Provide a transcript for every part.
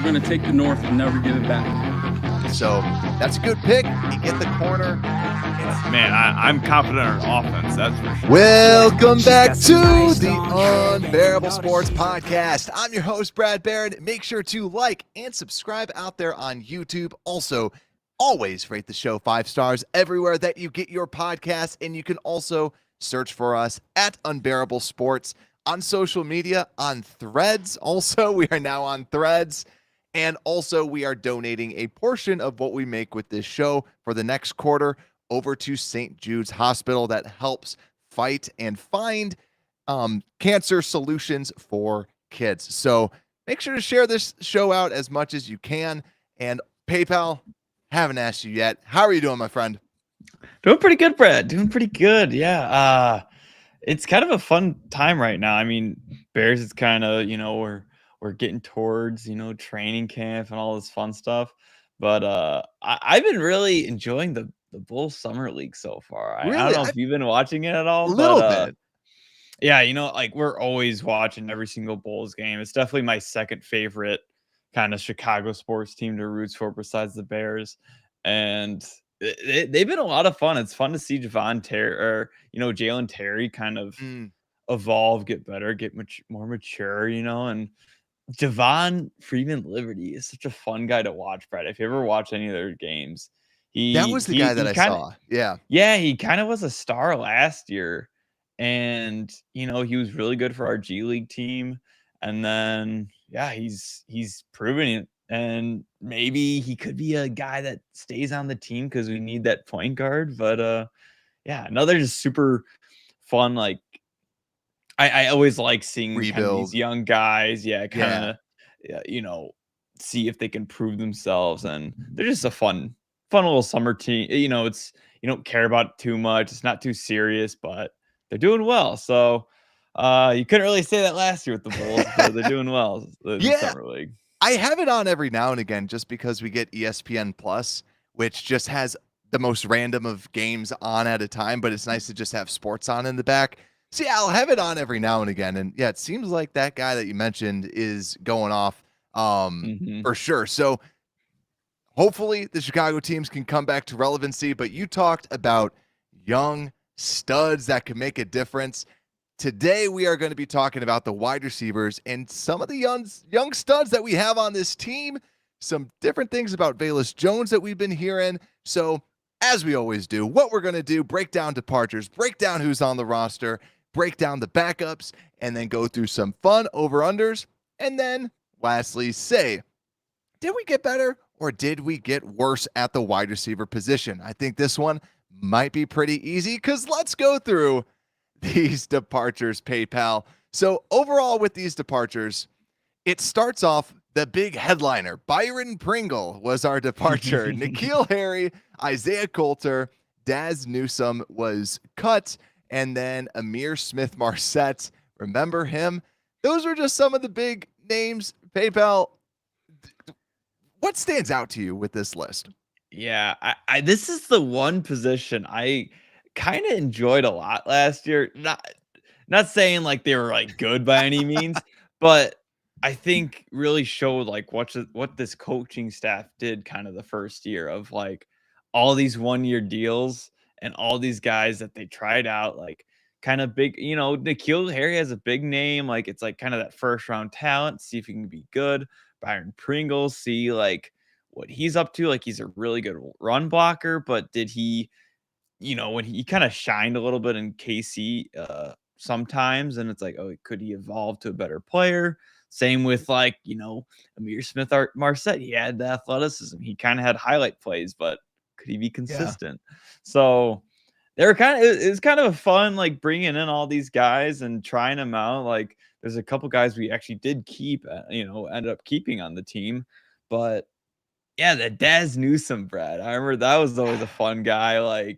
We're going to take the North and never give it back. So that's a good pick. You get the corner. Man, I'm confident in our offense. That's for sure. Welcome back to the Unbearable Sports Podcast. I'm your host, Brad Barrett. Make sure to like and subscribe out there on YouTube. Also, always rate the show 5 stars everywhere that you get your podcast. And you can also search for us at Unbearable Sports on social media, on Threads. Also, we are now on Threads. And also, we are donating a portion of what we make with this show for the next quarter over to St. Jude's Hospital that helps fight and find cancer solutions for kids. So make sure to share this show out as much as you can. And PayPal, haven't asked you yet. How are you doing, my friend? Doing pretty good, Brad. Doing pretty good. Yeah. It's kind of a fun time right now. I mean, Bears is kind of, we're getting towards, training camp and all this fun stuff. But I've been really enjoying the Bulls Summer League so far. I don't know if you've been watching it at all. A little bit. Yeah, we're always watching every single Bulls game. It's definitely my second favorite kind of Chicago sports team to root for besides the Bears. And they've been a lot of fun. It's fun to see Jalen Terry kind of evolve, get better, get more mature, and Javon Freeman Liberty is such a fun guy to watch, Brad. If you ever watch any of their games, that was the guy that I saw. Yeah. Yeah, he kind of was a star last year. And, he was really good for our G League team. And then, yeah, he's proven it. And maybe he could be a guy that stays on the team because we need that point guard. But, yeah, another just super fun, I always like seeing kind of these young guys, see if they can prove themselves, and they're just a fun little summer team. It's you don't care about it too much. It's not too serious, but they're doing well. So you couldn't really say that last year with the Bulls, but they're doing well. The summer league. I have it on every now and again just because we get ESPN Plus, which just has the most random of games on at a time, but it's nice to just have sports on in the back. See, I'll have it on every now and again. And yeah, it seems like that guy that you mentioned is going off for sure. So hopefully the Chicago teams can come back to relevancy. But you talked about young studs that can make a difference. Today, we are going to be talking about the wide receivers and some of the young studs that we have on this team. Some different things about Velus Jones that we've been hearing. So as we always do, what we're going to do, break down departures, break down who's on the roster, break down the backups, and then go through some fun over-unders. And then, lastly, say, did we get better or did we get worse at the wide receiver position? I think this one might be pretty easy because let's go through these departures, PayPal. So overall with these departures, it starts off the big headliner. Byron Pringle was our departure. N'Keal Harry, Isaiah Coulter, Daz Newsome was cut. And then Amir Smith-Marset, remember him? Those were just some of the big names. PayPal, what stands out to you with this list? Yeah, I this is the one position I kind of enjoyed a lot last year. Not saying like they were good by any means, but I think really showed what this coaching staff did kind of the first year of all these 1-year deals. And all these guys that they tried out, kind of big, N'Keal Harry has a big name. It's kind of that first round talent. See if he can be good. Byron Pringle, see what he's up to. He's a really good run blocker, but did he, when he kind of shined a little bit in KC sometimes, and it's could he evolve to a better player? Same with Amir Smith-Marset. He had the athleticism. He kind of had highlight plays, but could he be consistent? Yeah. So they were it was kind of fun, bringing in all these guys and trying them out. There's a couple guys we actually did keep, ended up keeping on the team. But yeah, the Daz Newsome, Brad. I remember that was always a fun guy.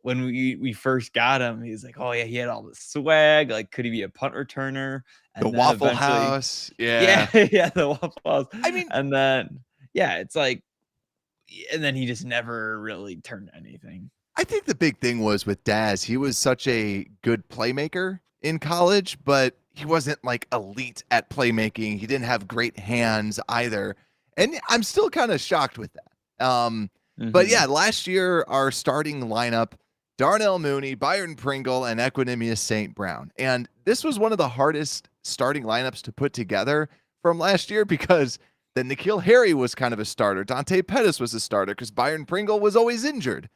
When we first got him, he's oh yeah, he had all the swag. Could he be a punt returner? And the Waffle House. Yeah, the Waffle House. I mean, and then it's and then he just never really turned anything. I think the big thing was with Daz, he was such a good playmaker in college, but he wasn't like elite at playmaking. He didn't have great hands either. And I'm still kind of shocked with that. But yeah, last year, our starting lineup, Darnell Mooney, Byron Pringle, and Equanimous St. Brown. And this was one of the hardest starting lineups to put together from last year because then N'Keal Harry was kind of a starter. Dante Pettis was a starter because Byron Pringle was always injured.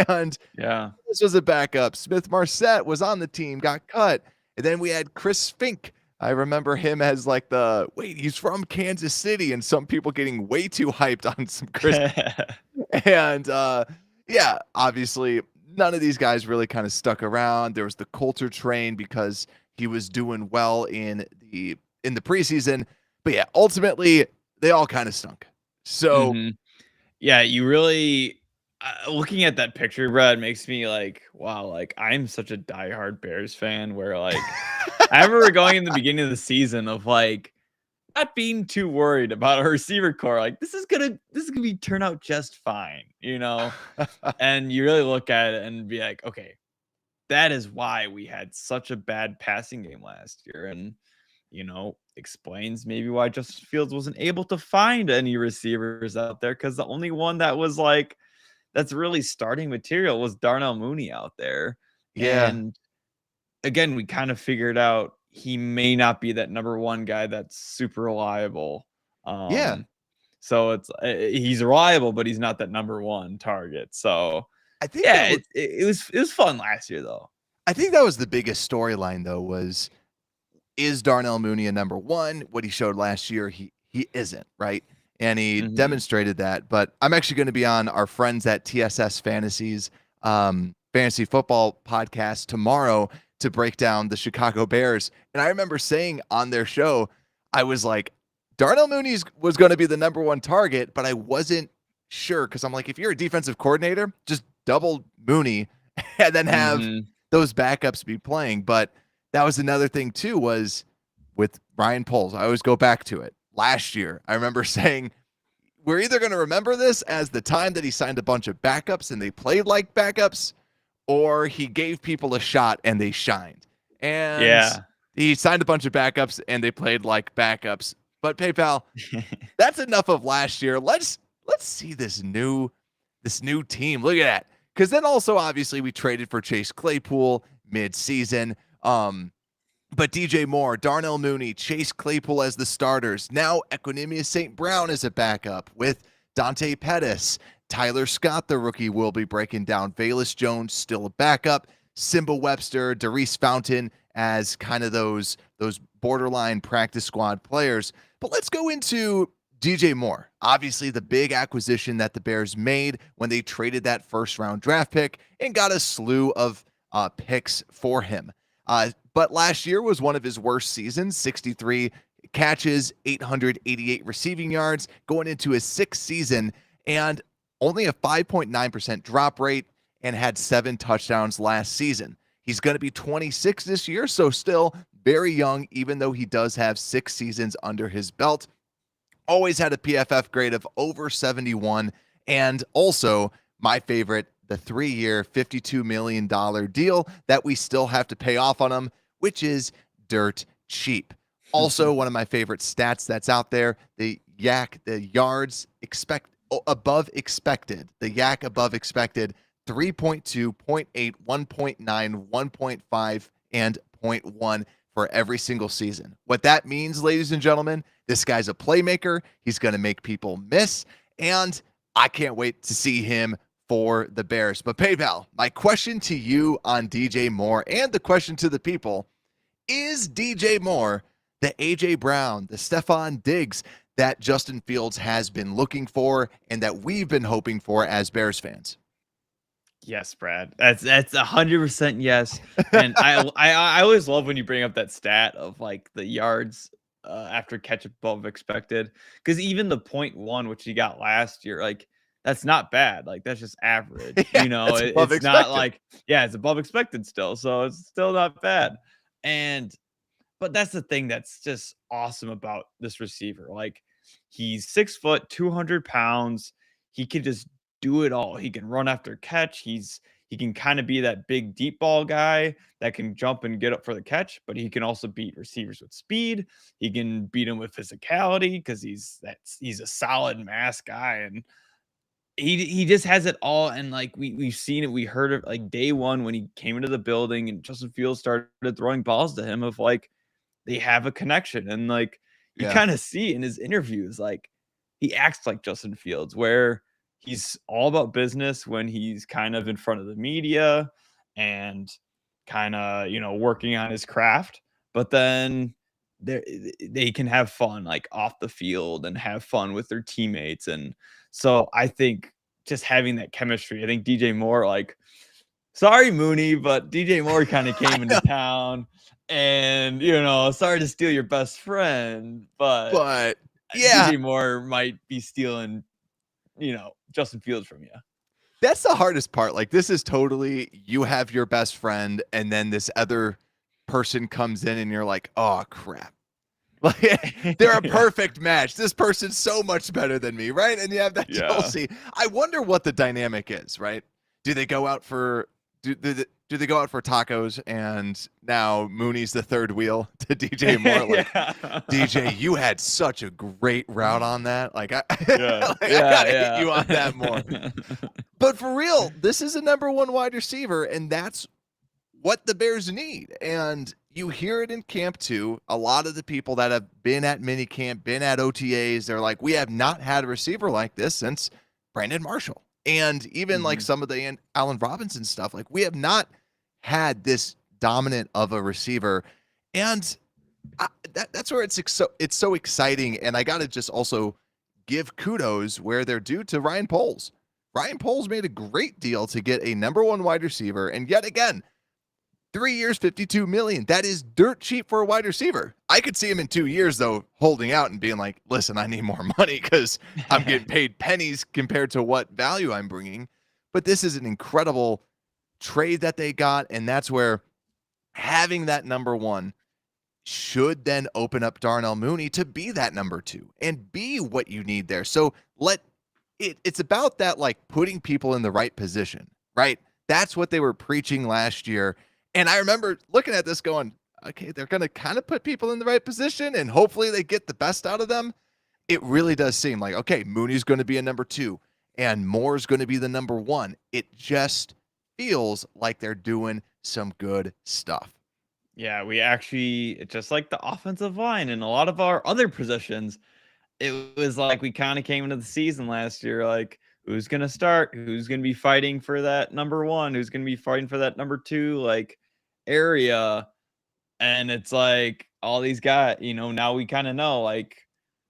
And Yeah. this was a backup. Smith Marset was on the team, got cut. And then we had Chris Fink. I remember him as like he's from Kansas City, and some people getting way too hyped on some Chris. And yeah, obviously none of these guys really kind of stuck around. There was the Coulter train because he was doing well in the preseason. But yeah, ultimately they all kind of stunk. So yeah, you really looking at that picture, Brad, makes me like, wow, like I'm such a diehard Bears fan where like I remember going in the beginning of the season of like not being too worried about our receiver core. Like this is gonna be turn out just fine, you know? And you really look at it and be like, okay, that is why we had such a bad passing game last year. And you know, explains maybe why Justin Fields wasn't able to find any receivers out there because the only one that was like that's really starting material was Darnell Mooney out there. yeah. And again, we kind of figured out he may not be that number one guy that's super reliable. Yeah. So it's he's reliable, but he's not that number one target. So I think yeah, it was fun last year though. I think that was the biggest storyline though was is Darnell Mooney a number one? What he showed last year, he isn't, right? And he demonstrated that. But I'm actually going to be on our friends at TSS Fantasies fantasy football podcast tomorrow to break down the Chicago Bears. And I remember saying on their show, I was like, Darnell Mooney was going to be the number one target, but I wasn't sure because I'm like, if you're a defensive coordinator, just double Mooney and then have those backups be playing. But that was another thing too, was with Ryan Poles. I always go back to it. Last year, I remember saying, we're either going to remember this as the time that he signed a bunch of backups and they played like backups, or he gave people a shot and they shined. And he signed a bunch of backups and they played like backups. But PayPal, that's enough of last year. Let's see this new team. Look at that. Because then also, obviously, we traded for Chase Claypool mid-season. But DJ Moore, Darnell Mooney, Chase Claypool as the starters. Now Equanimous St. Brown is a backup with Dante Pettis. Tyler Scott, the rookie, will be breaking down. Velus Jones still a backup. Simba Webster, Darius Fountain as kind of those borderline practice squad players. But let's go into DJ Moore. Obviously, the big acquisition that the Bears made when they traded that first-round draft pick and got a slew of picks for him. But last year was one of his worst seasons, 63 catches, 888 receiving yards, going into his sixth season, and only a 5.9% drop rate, and had 7 touchdowns last season. He's going to be 26 this year, so still very young, even though he does have 6 seasons under his belt. Always had a PFF grade of over 71, and also my favorite, the 3-year, $52 million deal that we still have to pay off on him, which is dirt cheap. Also, one of my favorite stats that's out there, the yards above expected, the yak above expected, 3.2, 0.8, 1.9, 1.5, and 0.1 for every single season. What that means, ladies and gentlemen, this guy's a playmaker. He's going to make people miss, and I can't wait to see him for the Bears. But PayPal, my question to you on DJ Moore and the question to the people, is DJ Moore the A.J. Brown, the Stephon Diggs that Justin Fields has been looking for and that we've been hoping for as Bears fans? Yes, Brad. That's 100% yes. And I always love when you bring up that stat of like the yards after catch above expected, because even the 0.1 which he got last year, like that's not bad. Like that's just average. Yeah, You know, it's not like it's above expected still, so it's still not bad. But that's the thing that's just awesome about this receiver. Like he's 6 foot, 200 pounds. He can just do it all. He can run after catch. he can kind of be that big deep ball guy that can jump and get up for the catch, but he can also beat receivers with speed. He can beat them with physicality because he's a solid mass guy, and he just has it all. And like we've seen it, we heard it like day one when he came into the building and Justin Fields started throwing balls to him of like they have a connection. And like you Yeah. kind of see in his interviews, like he acts like Justin Fields, where he's all about business when he's kind of in front of the media and kind of, working on his craft. But then they can have fun like off the field and have fun with their teammates. And so I think just having that chemistry, I think DJ Moore, like, sorry, Mooney, but DJ Moore kind of came into town and, sorry to steal your best friend, but yeah, DJ Moore might be stealing, Justin Fields from you. that's the hardest part. Like, this is totally, you have your best friend, and then this other person comes in, and you're like, oh, crap. Like, they're a perfect match. This person's so much better than me, right? And you have that jealousy. I wonder what the dynamic is, right? Do they go out for do they go out for tacos, and now Mooney's the third wheel to DJ Moore? Like, DJ, you had such a great route on that. Like, I gotta get you on that more. But for real, this is a number one wide receiver, and that's what the Bears need. And you hear it in camp too. A lot of the people that have been at minicamp, been at OTAs, they're like, we have not had a receiver like this since Brandon Marshall. And even like some of the Allen Robinson stuff, like we have not had this dominant of a receiver. And that's where it's so exciting. And I got to just also give kudos where they're due to Ryan Poles. Ryan Poles made a great deal to get a number one wide receiver. And yet again, 3 years, $52 million. That is dirt cheap for a wide receiver. I could see him in 2 years, though, holding out and being like, listen, I need more money because I'm getting paid pennies compared to what value I'm bringing. But this is an incredible trade that they got, and that's where having that number one should then open up Darnell Mooney to be that number two and be what you need there. So it's about that, like putting people in the right position, right? That's what they were preaching last year. And I remember looking at this going, okay, they're going to kind of put people in the right position and hopefully they get the best out of them. It really does seem like, okay, Mooney's going to be a number two and Moore's going to be the number one. It just feels like they're doing some good stuff. Yeah, we actually, just like the offensive line and a lot of our other positions, it was like we kind of came into the season last year like, who's going to start? Who's going to be fighting for that number one? Who's going to be fighting for that number two, like, area? And it's like all these guys, now we kind of know, like,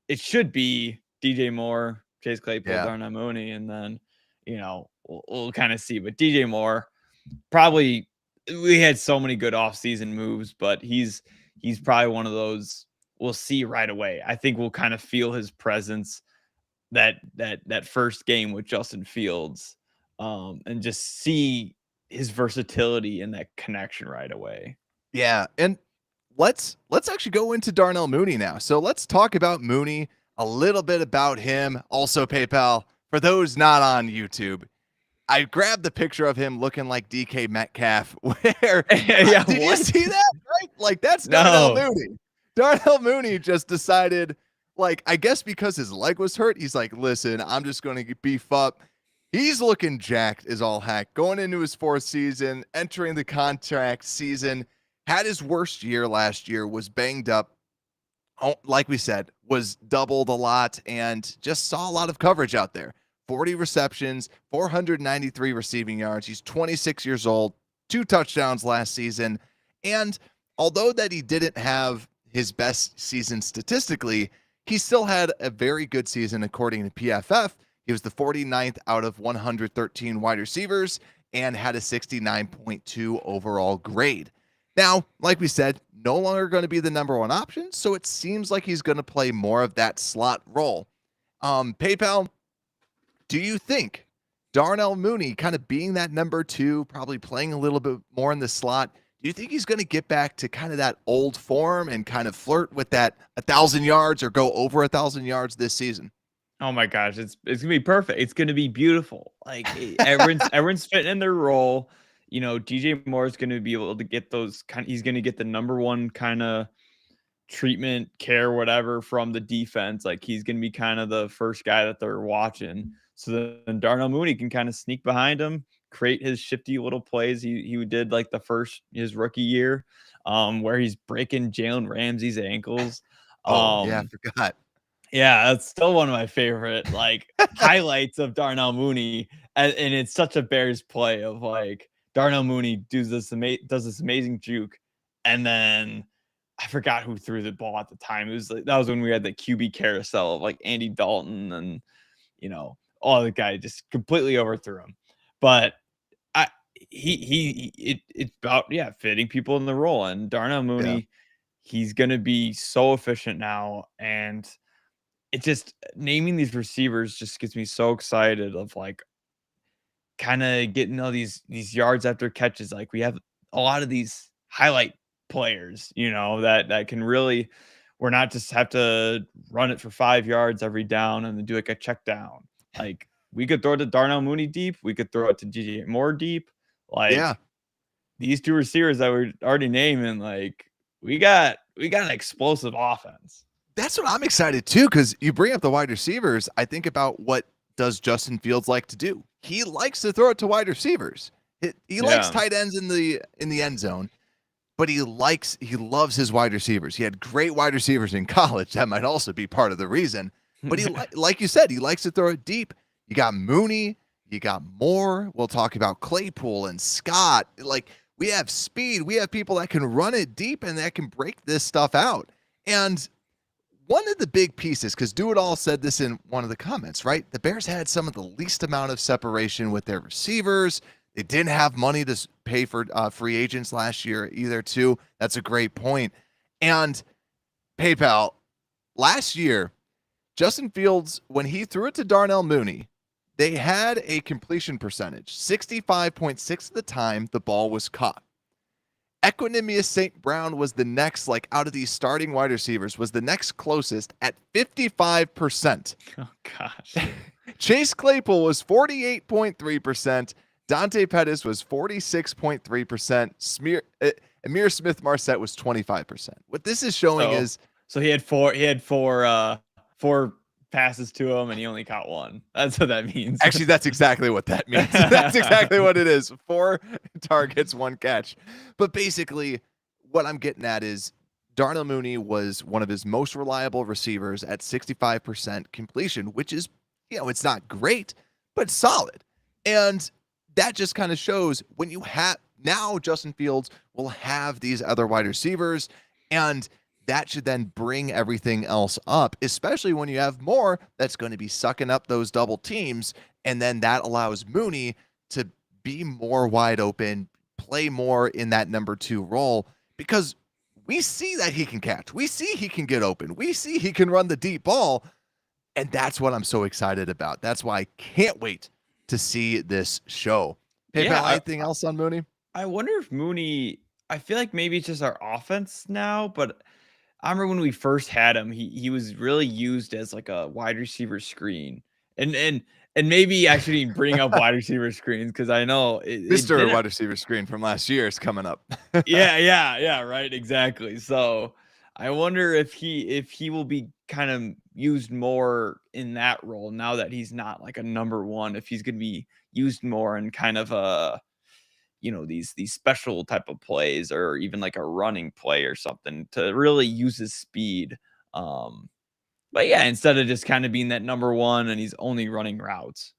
it should be DJ Moore, Chase Claypool, Darnell Mooney, and then, we'll kind of see. But DJ Moore, probably, we had so many good offseason moves, but he's probably one of those we'll see right away. I think we'll kind of feel his presence that first game with Justin Fields, and just see his versatility and that connection right away. Yeah, and let's actually go into Darnell Mooney now. So let's talk about Mooney, a little bit about him. Also, PayPal, for those not on YouTube, I grabbed the picture of him looking like DK Metcalf. Where did you see that? Right, like that's Darnell Mooney. Darnell Mooney just decided, like, I guess because his leg was hurt, he's like, listen, I'm just going to beef up. He's looking jacked as all heck. Going into his fourth season, entering the contract season, had his worst year last year, was banged up. Oh, like we said, was doubled a lot and just saw a lot of coverage out there. 40 receptions, 493 receiving yards. He's 26 years old, 2 touchdowns last season. And although that he didn't have his best season statistically, he still had a very good season according to PFF. He was the 49th out of 113 wide receivers and had a 69.2 overall grade. Now, like we said, no longer going to be the number one option, so it seems like he's going to play more of that slot role. PayPal, do you think Darnell Mooney kind of being that number two, probably playing a little bit more in the slot, do you think he's going to get back to kind of that old form and kind of flirt with that 1,000 yards or go over 1,000 yards this season? Oh my gosh, it's gonna be perfect. It's gonna be beautiful. Like everyone's fitting in their role. You know, DJ Moore is gonna be able to get those he's gonna get the number one kind of treatment, care, whatever from the defense. Like he's gonna be kind of the first guy that they're watching. So then Darnell Mooney can kind of sneak behind him, create his shifty little plays he did like his rookie year, where he's breaking Jalen Ramsey's ankles. Oh, yeah, I forgot. Yeah, that's still one of my favorite like highlights of Darnell Mooney, and it's such a Bears play of like Darnell Mooney does this amazing juke, and then I forgot who threw the ball at the time. It was like that was when we had the QB carousel of like Andy Dalton and all the guy just completely overthrew him. But it's about fitting people in the role, and Darnell Mooney, he's gonna be so efficient now, and it just naming these receivers just gets me so excited of like kind of getting all these yards after catches. Like we have a lot of these highlight players, that can really, we're not just have to run it for 5 yards every down and then do like a check down. Like we could throw it to Darnell Mooney deep. We could throw it to DJ Moore deep. Like these two receivers that we're already naming, like we got an explosive offense. That's what I'm excited too, because you bring up the wide receivers. I think about what does Justin Fields like to do. He likes to throw it to wide receivers. He likes tight ends in the end zone, but he loves his wide receivers. He had great wide receivers in college. That might also be part of the reason. But he like you said, he likes to throw it deep. You got Mooney, you got Moore. We'll talk about Claypool and Scott. Like we have speed. We have people that can run it deep and that can break this stuff out. And one of the big pieces, because Do It All said this in one of the comments, right? The Bears had some of the least amount of separation with their receivers. They didn't have money to pay for free agents last year either, too. That's a great point. And PayPal, last year, Justin Fields, when he threw it to Darnell Mooney, they had a completion percentage. 65.6 of the time the ball was caught. Equanimous St. Brown was the next, like out of these starting wide receivers, was the next closest at 55%. Oh, gosh. Chase Claypool was 48.3%. Dante Pettis was 46.3%. Amir Smith-Marset was 25%. What this is showing is... So he had four passes to him and he only caught one. That's what that means. Actually, that's exactly what that means. That's exactly what it is. 4 targets, 1 catch. But basically, what I'm getting at is Darnell Mooney was one of his most reliable receivers at 65% completion, which is, it's not great, but solid. And that just kind of shows when you have now Justin Fields will have these other wide receivers, and that should then bring everything else up, especially when you have Moore that's going to be sucking up those double teams. And then that allows Mooney to be more wide open, play more in that number 2 role, because we see that he can catch. We see he can get open. We see he can run the deep ball. And that's what I'm so excited about. That's why I can't wait to see this show. PayPal, anything else on Mooney? I wonder if Mooney, I feel like maybe it's just our offense now, but I remember when we first had him, he was really used as like a wide receiver screen. And maybe I shouldn't even bring up wide receiver screens because I know Mr. Wide receiver screen from last year is coming up. yeah, right, exactly. So I wonder if he will be kind of used more in that role now that he's not like a number 1, if he's going to be used more in kind of a these special type of plays or even like a running play or something to really use his speed. But yeah, instead of just kind of being that number 1 and he's only running routes.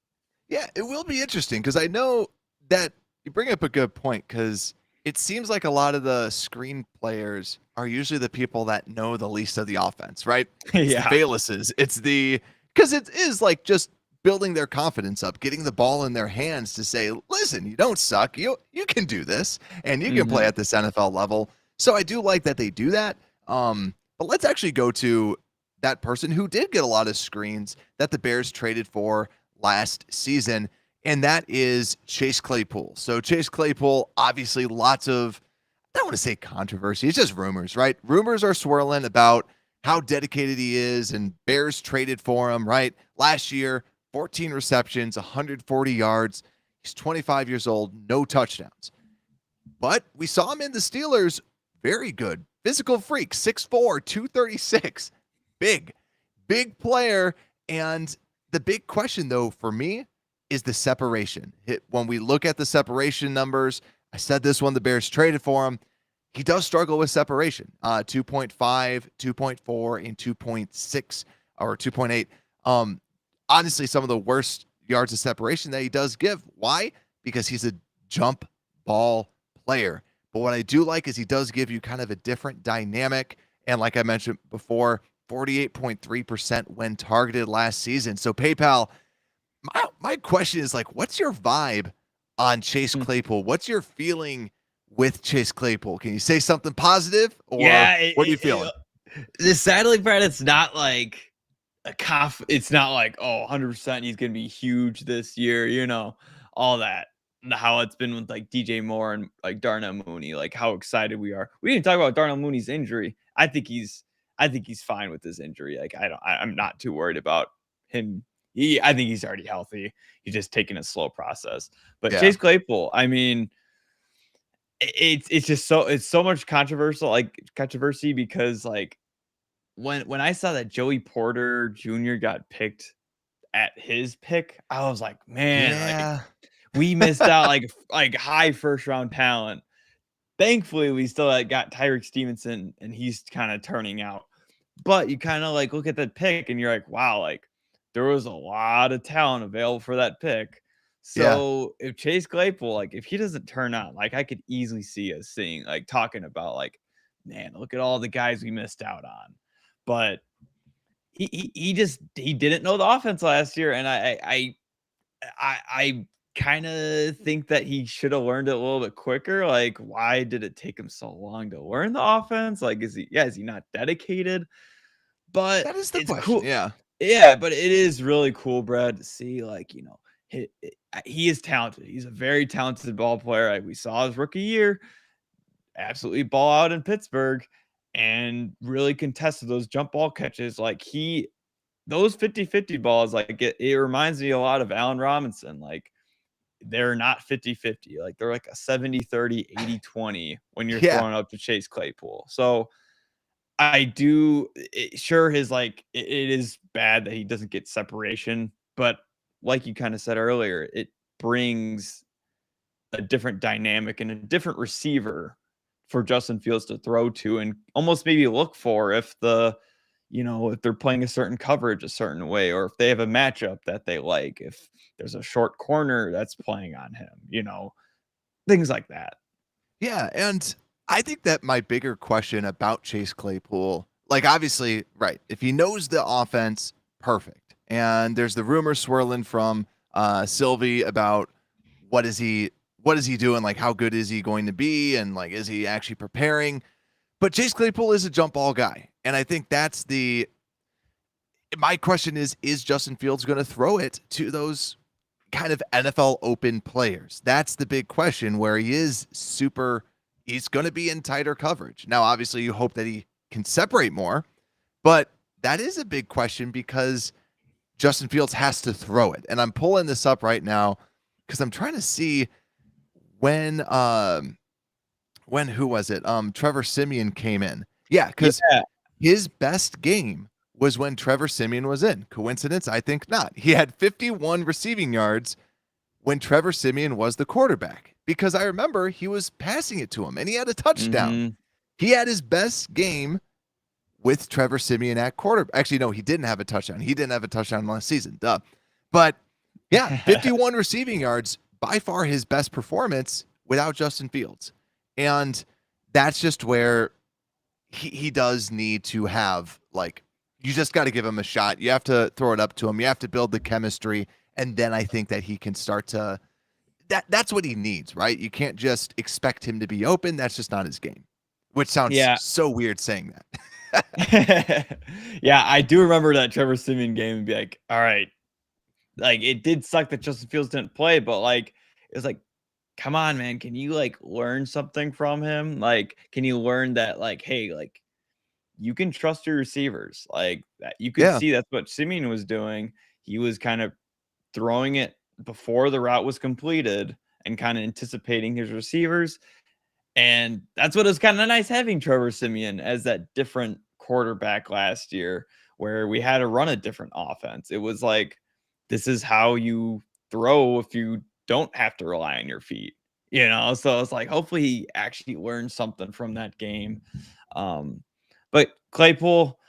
Yeah, it will be interesting because I know that you bring up a good point because it seems like a lot of the screen players are usually the people that know the least of the offense, right? It's the Veluses. Because it is like just building their confidence up, getting the ball in their hands to say, listen, you don't suck. You can do this, and you can play at this NFL level. So I do like that they do that. But let's actually go to that person who did get a lot of screens that the Bears traded for last season, and that is Chase Claypool. So Chase Claypool, obviously lots of, I don't want to say controversy, it's just rumors, right? Rumors are swirling about how dedicated he is, and Bears traded for him, right? Last year, 14 receptions, 140 yards. He's 25 years old, no touchdowns. But we saw him in the Steelers, very good. Physical freak, 6'4", 236. Big player. And the big question, though, for me is the separation. When we look at the separation numbers, I said this when the Bears traded for him, he does struggle with separation. 2.5, 2.4, and 2.6 or 2.8. Honestly, some of the worst yards of separation that he does give. Why? Because he's a jump ball player. But what I do like is he does give you kind of a different dynamic. And like I mentioned before, 48.3% when targeted last season. So PayPal, my question is like, what's your vibe on Chase Claypool? What's your feeling with Chase Claypool? Can you say something positive, or what are you feeling? The sadly part, it's not like it's not like, oh, 100% he's going to be huge this year, you know, all that. How it's been with like DJ Moore and like Darnell Mooney, like how excited we are. We didn't talk about Darnell Mooney's injury. I think he's fine with his injury. Like I'm not too worried about him. I think he's already healthy. He's just taking a slow process. But Yeah. Chase Claypool, I mean, it's just so much controversy because like when I saw that Joey Porter Jr. got picked at his pick, I was like, man, like we missed out like high first round talent. Thankfully, we still got Tyreek Stevenson, and he's kind of turning out. But you kind of like look at that pick, and you're like, wow, like there was a lot of talent available for that pick. So if Chase Claypool, like if he doesn't turn out, like I could easily see us talking about like, man, look at all the guys we missed out on. But he didn't know the offense last year, and I kind of think that he should have learned it a little bit quicker. Like, why did it take him so long to learn the offense? Like, is he not dedicated? But That is the it's question. cool. Yeah. Yeah, but it is really cool, Brad, to see like, you know, he is talented. He's a very talented ball player. Like we saw his rookie year, absolutely ball out in Pittsburgh and really contested those jump ball catches. Like those 50-50 balls, like it reminds me a lot of Allen Robinson. Like they're not 50-50. Like they're like a 70-30, 80-20 when you're throwing up to Chase Claypool. So I do sure his like it is bad that he doesn't get separation, but like you kind of said earlier, it brings a different dynamic and a different receiver for Justin Fields to throw to and almost maybe look for if if they're playing a certain coverage a certain way, or if they have a matchup that they like, if there's a short corner that's playing on him, things like that. Yeah, and I think that my bigger question about Chase Claypool, like obviously, right, if he knows the offense, perfect. And there's the rumor swirling from Sylvie about what is he doing, like how good is he going to be, and like is he actually preparing? But Chase Claypool is a jump ball guy, and I think that's my question is Justin Fields going to throw it to those kind of NFL open players? That's the big question, where he's going to be in tighter coverage. Now, obviously, you hope that he can separate more, but that is a big question because Justin Fields has to throw it. And I'm pulling this up right now because I'm trying to see when who was it? Trevor Siemian came in. Yeah, because his best game was when Trevor Siemian was in. Coincidence? I think not. He had 51 receiving yards when Trevor Siemian was the quarterback, because I remember he was passing it to him and he had a touchdown. Mm-hmm. He had his best game with Trevor Siemian at quarterback. Actually, no, he didn't have a touchdown. He didn't have a touchdown last season. Duh. But yeah, 51 receiving yards, by far his best performance without Justin Fields. And that's just where he does need to have, like, you just got to give him a shot. You have to throw it up to him. You have to build the chemistry. And then I think that he can start to that's what he needs, right? You can't just expect him to be open. That's just not his game, which sounds so weird saying that. Yeah, I do remember that Trevor Siemian game and be like, all right, like it did suck that Justin Fields didn't play, but like it was like, come on, man, can you like learn something from him? Like, can you learn that like, hey, like you can trust your receivers like that. You could see that's what Simeon was doing. He was kind of throwing it before the route was completed and kind of anticipating his receivers. And that's what was kind of nice having Trevor Simeon as that different quarterback last year, where we had to run a different offense. It was like, this is how you throw if you don't have to rely on your feet, So it's like, hopefully he actually learned something from that game. But Claypool,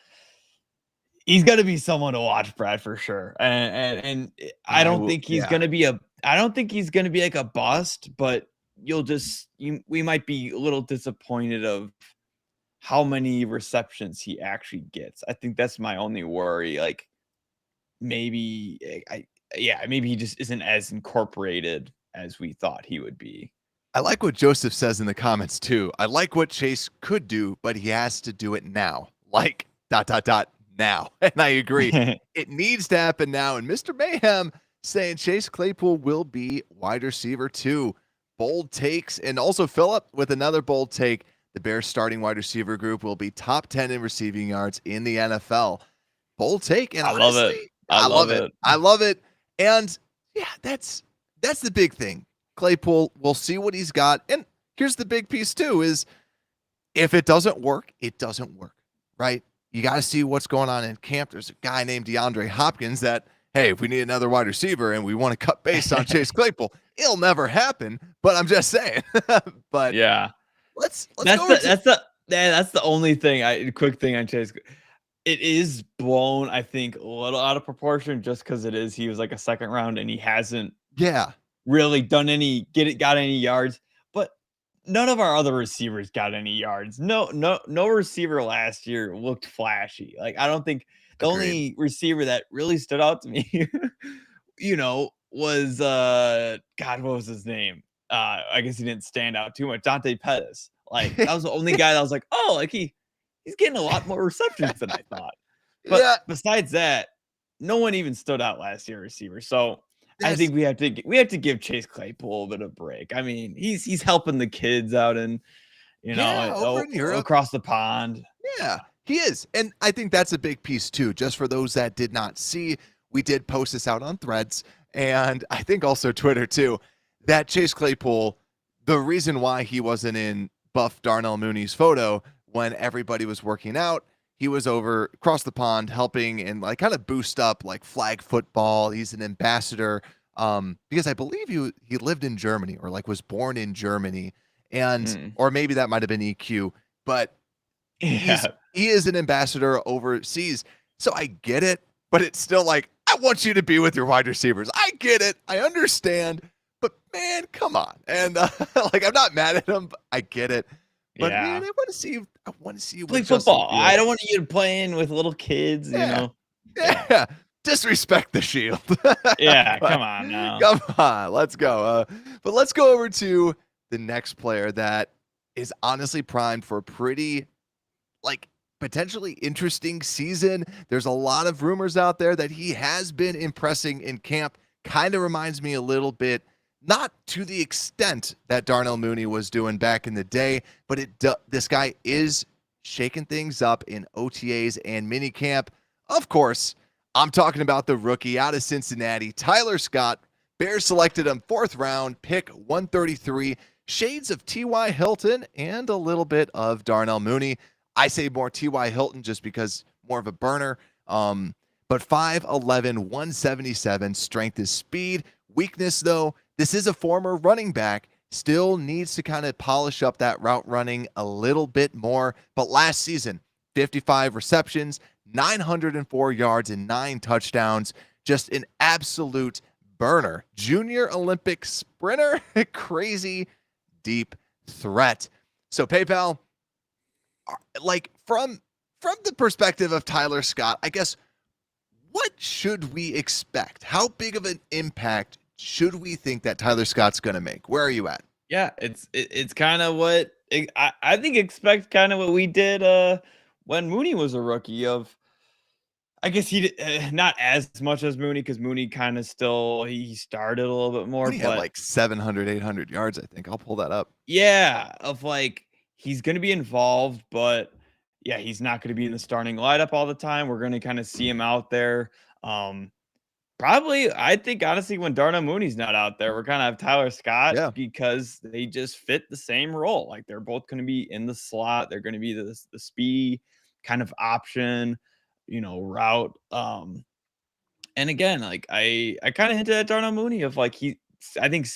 he's going to be someone to watch, Brad, for sure. And I don't think he's going to be I don't think he's going to be like a bust, but we might be a little disappointed of how many receptions he actually gets. I think that's my only worry. Like maybe maybe he just isn't as incorporated as we thought he would be. I like what Joseph says in the comments too. I like what Chase could do, but he has to do it now. Like ... now. And I agree. It needs to happen now. And Mr. Mayhem saying Chase Claypool will be wide receiver 2. Bold takes. And also Philip with another bold take. The Bears starting wide receiver group will be top 10 in receiving yards in the NFL. Bold take. And I love it. I love it. I love it. And yeah, that's the big thing. Claypool, we'll see what he's got. And here's the big piece too is if it doesn't work, it doesn't work, right? You got to see what's going on in camp. There's a guy named DeAndre Hopkins that, hey, if we need another wide receiver and we want to cut base on Chase Claypool, it'll never happen. But I'm just saying. But yeah, let's that's the only thing. Quick thing on Chase. It is blown, I think, a little out of proportion just because he was like a second round and he hasn't really done got any yards. But none of our other receivers got any yards. No receiver last year looked flashy. Like I don't think the only receiver that really stood out to me, was God, what was his name? I guess he didn't stand out too much. Dante Pettis. Like that was the only guy that was like, oh, like he's getting a lot more receptions than I thought. But besides that, no one even stood out last year, receiver. So I think we have to give Chase Claypool a bit of a break. I mean, he's helping the kids out and over in Europe, across the pond. Yeah, he is. And I think that's a big piece too. Just for those that did not see, we did post this out on Threads and I think also Twitter too, that Chase Claypool, the reason why he wasn't in buff Darnell Mooney's photo when everybody was working out, he was over across the pond helping and like kind of boost up like flag football. He's an ambassador because I believe he lived in Germany or like was born in Germany and or maybe that might have been EQ, but he is an ambassador overseas. So I get it, but it's still like, I want you to be with your wide receivers. I get it. I understand, but man, come on. And like, I'm not mad at him, but I get it. But man, I want to see you play football. I don't want you to playing with little kids, Yeah. Disrespect the shield. Come on now. Come on. Let's go. But let's go over to the next player that is honestly primed for a pretty potentially interesting season. There's a lot of rumors out there that he has been impressing in camp. Kind of reminds me a little bit, not to the extent that Darnell Mooney was doing back in the day, but this guy is shaking things up in OTAs and minicamp. Of course, I'm talking about the rookie out of Cincinnati, Tyler Scott. Bears selected him 4th round, pick 133. Shades of T.Y. Hilton and a little bit of Darnell Mooney. I say more T.Y. Hilton just because more of a burner. But 5'11", 177. Strength is speed. Weakness, though, this is a former running back. Still needs to kind of polish up that route running a little bit more. But last season, 55 receptions, 904 yards, and 9 touchdowns. Just an absolute burner. Junior Olympic sprinter. Crazy deep threat. So PayPal, from the perspective of Tyler Scott, I guess, what should we expect? How big of an impact should we think that Tyler Scott's going to make? Where are you at? Yeah, it's kind of what I think expect kind of what we did when Mooney was a rookie of, I guess he did, not as much as Mooney because Mooney kind of still, he started a little bit more. He had like 700, 800 yards, I think. I'll pull that up. Yeah, of he's going to be involved, but yeah, he's not going to be in the starting lineup all the time. We're going to kind of see him out there. Probably, I think honestly, when Darnell Mooney's not out there, we're gonna have Tyler Scott Yeah. because they just fit the same role. Like they're both going to be in the slot. They're going to be the speedy kind of option, route. And again, like I kind of hinted at Darnell Mooney of like I think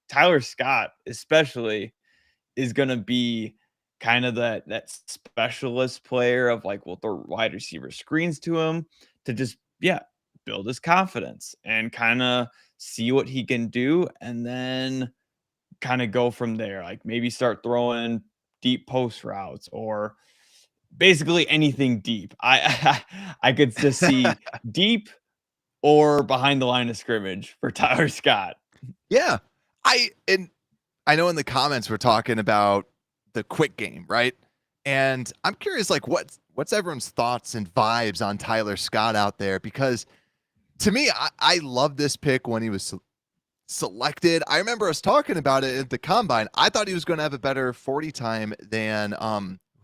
Tyler Scott especially is going to be kind of that specialist player of like, well, the wide receiver screens to him to just, yeah, build his confidence and kind of see what he can do. And then kind of go from there. Like maybe start throwing deep post routes or basically anything deep. I could just see deep or behind the line of scrimmage for Tyler Scott. Yeah. I know in the comments we're talking about the quick game, right? And I'm curious, like, what's everyone's thoughts and vibes on Tyler Scott out there? Because to me, I love this pick when he was selected. I remember us talking about it at the combine. I thought he was going to have a better 40 time than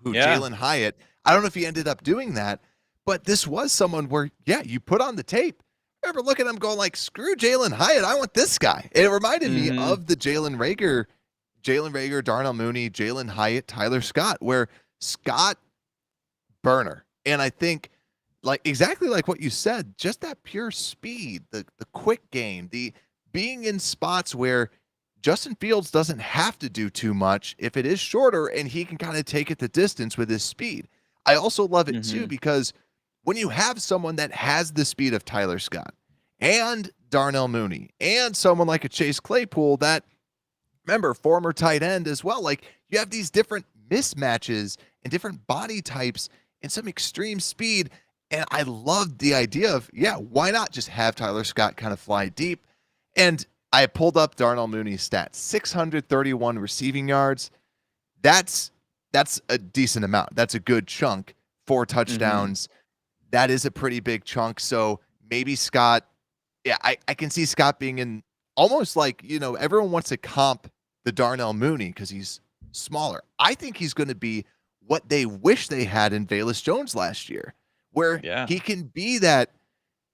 Yeah. Jalen Hyatt. I don't know if he ended up doing that, but this was someone where, yeah, you put on the tape. I remember looking at him going like, screw Jalen Hyatt. I want this guy. It reminded me of the Jalen Reagor, Darnell Mooney, Jalen Hyatt, Tyler Scott, where Scott burner. And I think like exactly like what you said, just that pure speed, the quick game, the being in spots where Justin Fields doesn't have to do too much if it is shorter and he can kind of take it the distance with his speed. I also love it too because when you have someone that has the speed of Tyler Scott and Darnell Mooney and someone like a Chase Claypool that, remember, former tight end as well, like you have these different mismatches and different body types and some extreme speed. And I loved the idea of, yeah, why not just have Tyler Scott kind of fly deep? And I pulled up Darnell Mooney's stats, 631 receiving yards. That's a decent amount. That's a good chunk. 4 touchdowns. That is a pretty big chunk. So maybe Scott, yeah, I can see Scott being in almost like, everyone wants to comp the Darnell Mooney because he's smaller. I think he's going to be what they wish they had in Velus Jones last year, where he can be that.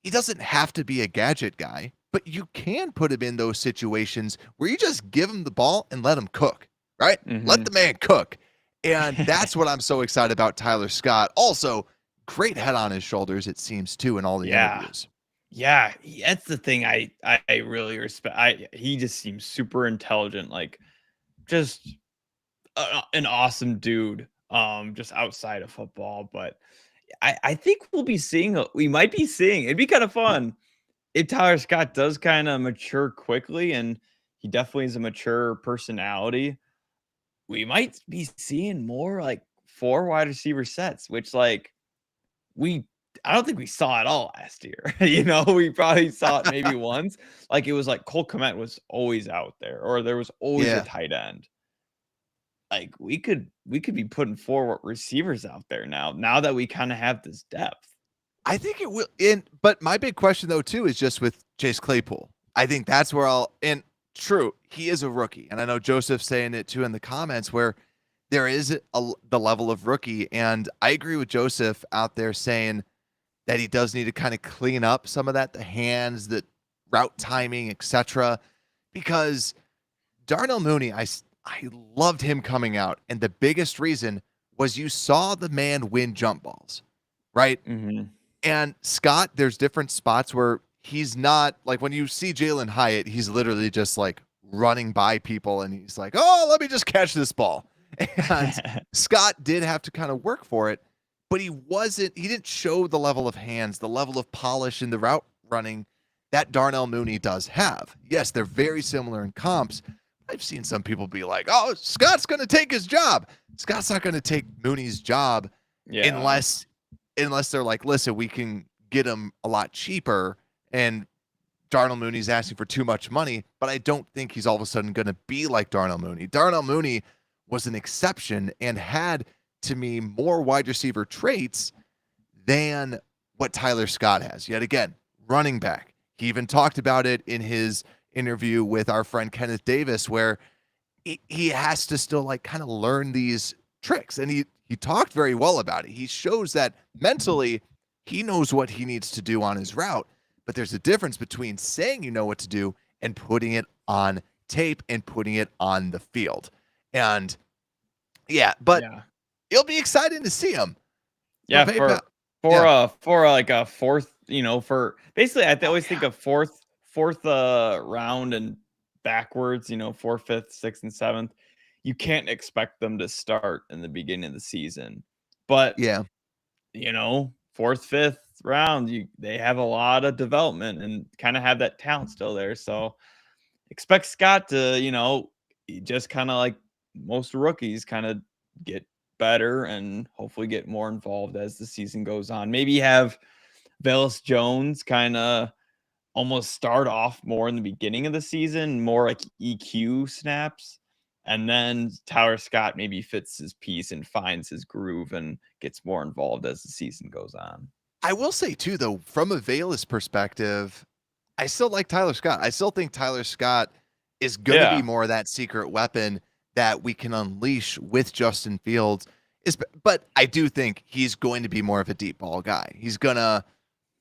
He doesn't have to be a gadget guy, but you can put him in those situations where you just give him the ball and let him cook, right? Let the man cook. And that's what I'm so excited about Tyler Scott. Also, great head on his shoulders, it seems, too, in all the interviews. Yeah, that's the thing I really respect. He just seems super intelligent, like just an awesome dude. Just outside of football, but I think we might be seeing. It'd be kind of fun if Tyler Scott does kind of mature quickly, and he definitely is a mature personality. We might be seeing more like 4 wide receiver sets, which like I don't think we saw it all last year. We probably saw it maybe once. Like it was like Cole Kmet was always out there, or there was always a tight end. Like we could be putting 4 receivers out there now that we kind of have this depth. I think it will. But my big question though too is just with Chase Claypool. I think that's where true, he is a rookie, and I know Joseph's saying it too in the comments where there is the level of rookie, and I agree with Joseph out there saying that he does need to kind of clean up some of that, the hands, the route timing, etc. Because Darnell Mooney, I loved him coming out, and the biggest reason was you saw the man win jump balls, right? And Scott, there's different spots where he's not like when you see Jalen Hyatt, he's literally just like running by people and he's like, oh, let me just catch this ball. And Scott did have to kind of work for it, but he didn't show the level of hands, the level of polish in the route running that Darnell Mooney does have. Yes, they're very similar in comps. I've seen some people be like, oh, Scott's going to take his job. Scott's not going to take Mooney's job unless they're like, listen, we can get him a lot cheaper and Darnell Mooney's asking for too much money, but I don't think he's all of a sudden going to be like Darnell Mooney. Darnell Mooney was an exception and had, to me, more wide receiver traits than what Tyler Scott has. Yet again, running back. He even talked about it in his interview with our friend Kenneth Davis, where he has to still like kind of learn these tricks. And he talked very well about it. He shows that mentally he knows what he needs to do on his route, but there's a difference between saying you know what to do and putting it on tape and putting it on the field. And yeah, but Yeah. it'll be exciting to see him. Yeah, PayPal. for like a fourth, for basically I always think of fourth round and backwards, 4th, 5th, 6th, and 7th. You can't expect them to start in the beginning of the season. But Yeah. 4th, 5th round, they have a lot of development and kind of have that talent still there. So expect Scott to, just kind of like most rookies, kind of get better and hopefully get more involved as the season goes on. Maybe have Velus Jones kind of almost start off more in the beginning of the season, more like EQ snaps. And then Tyler Scott maybe fits his piece and finds his groove and gets more involved as the season goes on. I will say too, though, from a Velus perspective, I still like Tyler Scott. I still think Tyler Scott is going to be more of that secret weapon that we can unleash with Justin Fields. But I do think he's going to be more of a deep ball guy. He's going to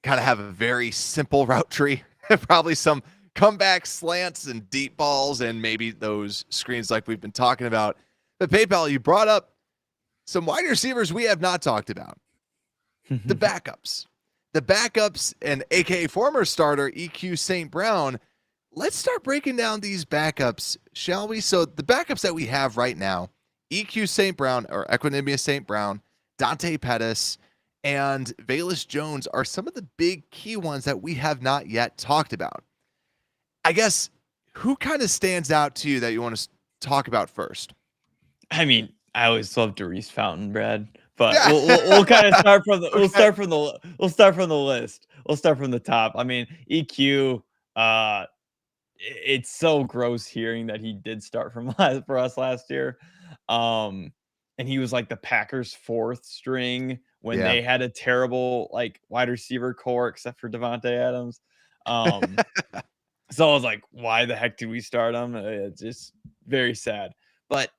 kind of have a very simple route tree, probably some comeback slants and deep balls and maybe those screens like we've been talking about. But PayPal, you brought up some wide receivers we have not talked about. The backups. The backups and aka former starter EQ St. Brown. Let's start breaking down these backups, shall we? So the backups that we have right now, EQ St. Brown or Equanimous St. Brown, Dante Pettis, and Velus Jones are some of the big key ones that we have not yet talked about. I guess who kind of stands out to you that you want to talk about first? I mean, I always love Darius Fountain, Brad. But we'll kind of start from the we'll start from the list. We'll start from the top. I mean, EQ. It's so gross hearing that he did start for us last year, and he was like the Packers' 4th string when they had a terrible like wide receiver core except for Devontae Adams. So I was like, why the heck do we start him? It's just very sad. But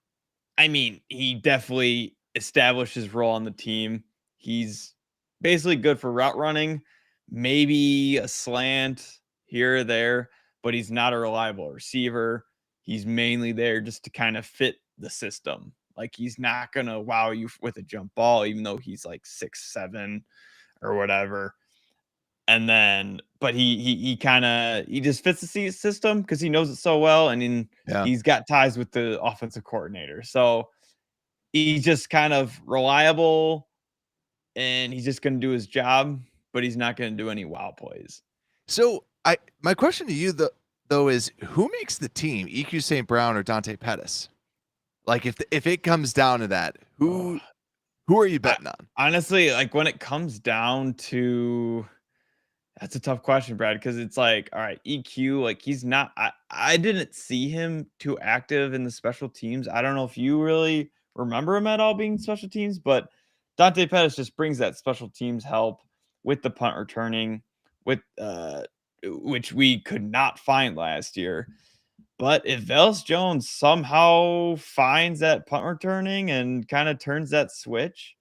I mean, he definitely established his role on the team. He's basically good for route running, maybe a slant here or there, but he's not a reliable receiver. He's mainly there just to kind of fit the system. Like he's not going to wow you with a jump ball, even though he's like 6'7" or whatever. And then, but he just fits the system because he knows it so well. And he's got ties with the offensive coordinator. So he's just kind of reliable and he's just going to do his job, but he's not going to do any wow plays. So my question to you though is who makes the team, EQ St. Brown or Dante Pettis? Like if it comes down to that, who are you betting on? Honestly, like when it comes down to, that's a tough question, Brad, because it's like, all right, EQ, like he's not, I didn't see him too active in the special teams. I don't know if you really remember him at all being special teams, but Dante Pettis just brings that special teams help with the punt returning, with which we could not find last year. But if Velus Jones somehow finds that punt returning and kind of turns that switch,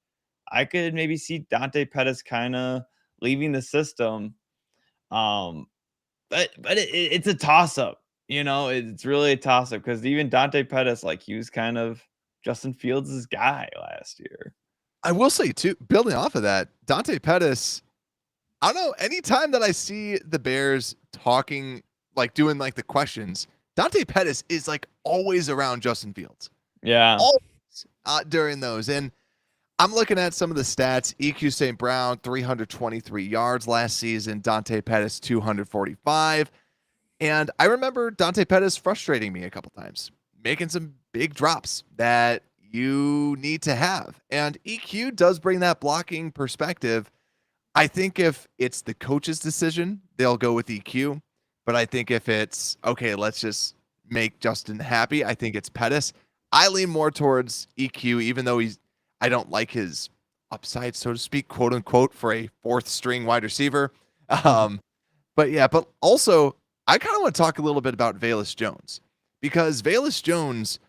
I could maybe see Dante Pettis kind of leaving the system. But it's a toss up, it's really a toss up because even Dante Pettis, like he was kind of Justin Fields' guy last year. I will say too, building off of that, Dante Pettis, I don't know, anytime that I see the Bears talking, like doing like the questions, Dante Pettis is like always around Justin Fields. Yeah. Always during those. And I'm looking at some of the stats. EQ St. Brown, 323 yards last season. Dante Pettis, 245. And I remember Dante Pettis frustrating me a couple times, making some big drops that you need to have. And EQ does bring that blocking perspective. I think if it's the coach's decision, they'll go with EQ. But I think if it's, okay, let's just make Justin happy, I think it's Pettis. I lean more towards EQ, even though I don't like his upside, so to speak, quote unquote, for a 4th string wide receiver. But also I kind of want to talk a little bit about Velus Jones because Velus Jones,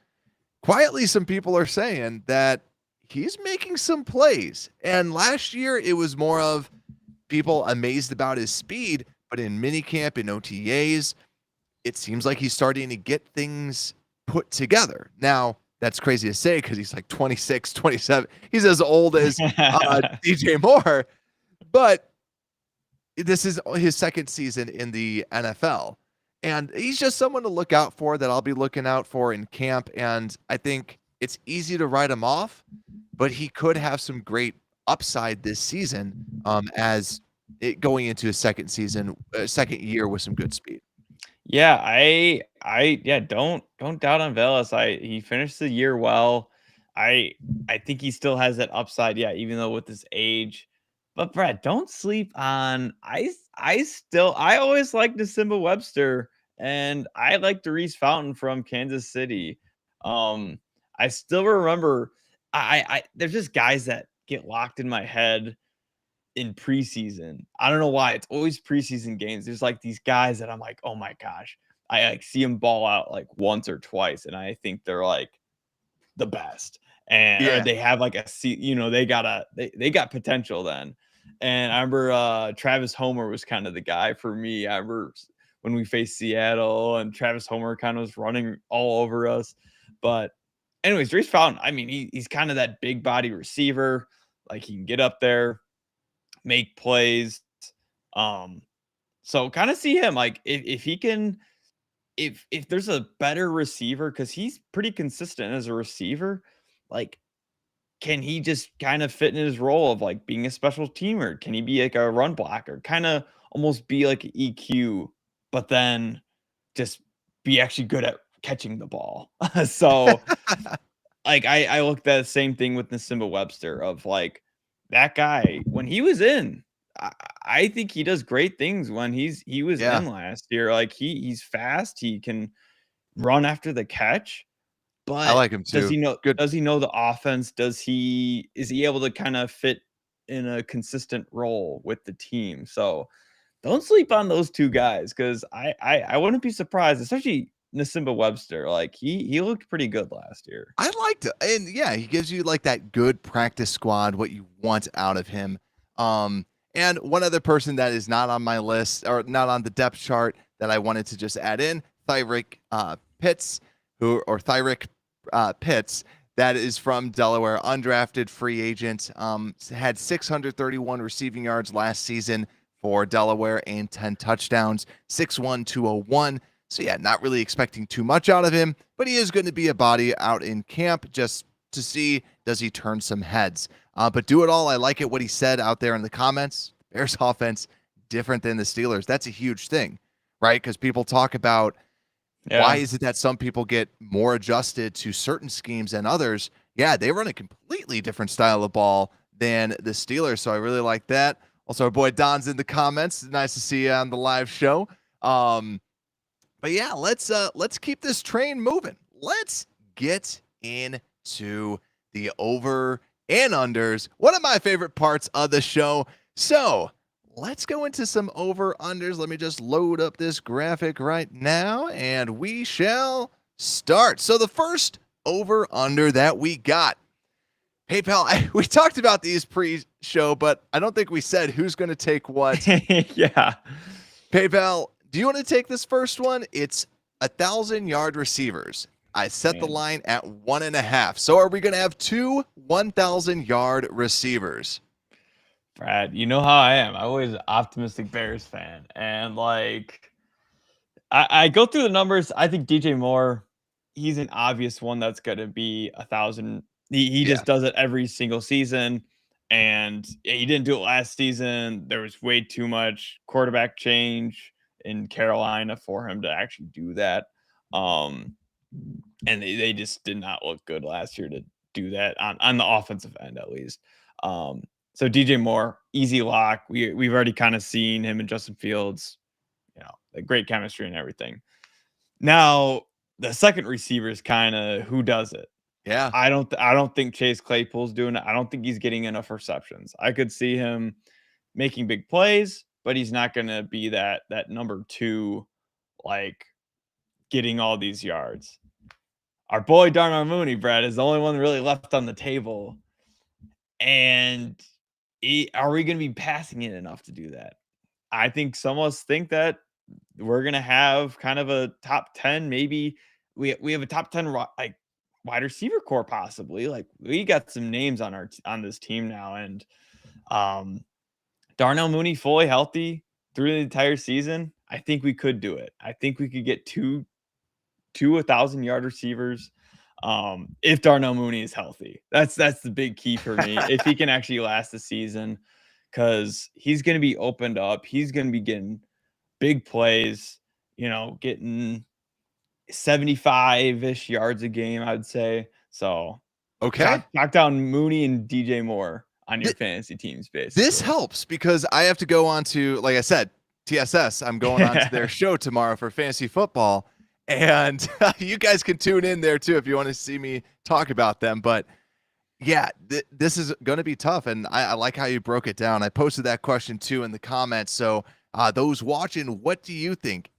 quietly, some people are saying that he's making some plays. And last year it was more of people amazed about his speed, but in minicamp and OTAs, it seems like he's starting to get things put together. Now, that's crazy to say because he's like 26, 27. He's as old as DJ Moore, but this is his second season in the NFL. And he's just someone to look out for that I'll be looking out for in camp. And I think it's easy to write him off, but he could have some great upside this season as it going into his second season, second year with some good speed. Yeah, yeah, don't doubt on Velus. He finished the year well. I I think he still has that upside, yeah, even though with his age. But Brad, don't sleep on I always liked Simba Webster and I like Reese Fountain from Kansas City. Um, I still remember I there's just guys that get locked in my head in preseason. I don't know why. It's always preseason games. There's like these guys that I'm like, oh my gosh. I like see them ball out like once or twice, and I think they're like the best. And or Yeah. they have like they got potential then. And I remember Travis Homer was kind of the guy for me. I remember when we faced Seattle and Travis Homer kind of was running all over us. But anyways, Reese Fountain, I mean, he's kind of that big body receiver. Like he can get up there, make plays. Um, so kind of see him like if he can, if there's a better receiver, because he's pretty consistent as a receiver, like can he just kind of fit in his role of like being a special teamer? Can he be like a run blocker? Kind of almost be like an EQ, but then just be actually good at catching the ball. So like I looked at the same thing with Simba Webster of like that guy when he was in. I, I think he does great things when he was Yeah. in last year. Like he's fast, he can run after the catch, I but like him too. Good. does he know the offense? Is he able to kind of fit in a consistent role with the team? So don't sleep on those two guys because I wouldn't be surprised, especially Nasimba Webster. Like he looked pretty good last year. I liked it. And yeah, he gives you like that good practice squad, what you want out of him. And one other person that is not on my list or not on the depth chart that I wanted to just add in, Thyrick Pitts, Thyrick Pitts, that is from Delaware, undrafted free agent, had 631 receiving yards last season for Delaware and 10 touchdowns, 6'1", 201. So yeah, not really expecting too much out of him, but he is going to be a body out in camp just to see, does he turn some heads? But do it all. I like it what he said out there in the comments. Bears offense different than the Steelers. That's a huge thing, right? Because people talk about why is it that some people get more adjusted to certain schemes than others? Yeah, they run a completely different style of ball than the Steelers. So I really like that. Also, our boy Don's in the comments. Nice to see you on the live show. But yeah, let's keep this train moving. Let's get into the over and unders. One of my favorite parts of the show. So let's go into some over unders. Let me just load up this graphic right now, and we shall start. So the first over under that we got. Hey pal, we talked about these pre-show, but I don't think we said who's going to take what. Yeah. PayPal, do you want to take this first one? It's 1,000-yard receivers. I set the line at 1.5. So are we going to have two 1,000-yard receivers? Brad, you know how I am. I'm always an optimistic Bears fan. And like I go through the numbers. I think DJ Moore, he's an obvious one that's gonna be 1,000. He just does it every single season. And he didn't do it last season. There was way too much quarterback change in Carolina for him to actually do that. And they just did not look good last year to do that on the offensive end, at least. So DJ Moore, easy lock. We've already kind of seen him and Justin Fields, like great chemistry and everything. Now the second receiver is kind of who does it. Yeah, I don't think Chase Claypool's doing it. I don't think he's getting enough receptions. I could see him making big plays, but he's not going to be that number two, like getting all these yards. Our boy Darnell Mooney, Brad, is the only one really left on the table. And are we going to be passing it enough to do that? I think some of us think that we're going to have kind of a top 10, maybe we have a top 10 like wide receiver core possibly. Like we got some names on on this team now, and um Darnell Mooney fully healthy through the entire season. I think we could do it. I think we could get two 1,000-yard receivers, if Darnell Mooney is healthy. That's the big key for me. If he can actually last the season, because he's going to be opened up. He's going to be getting big plays, getting 75-ish yards a game, I would say. So Okay. knock down Mooney and DJ Moore on your fantasy teams, basically. This helps because I have to go on to, like I said, TSS. I'm going on to their show tomorrow for fantasy football. And you guys can tune in there too if you want to see me talk about them. But yeah, this is going to be tough. And I like how you broke it down. I posted that question too in the comments. So those watching, what do you think?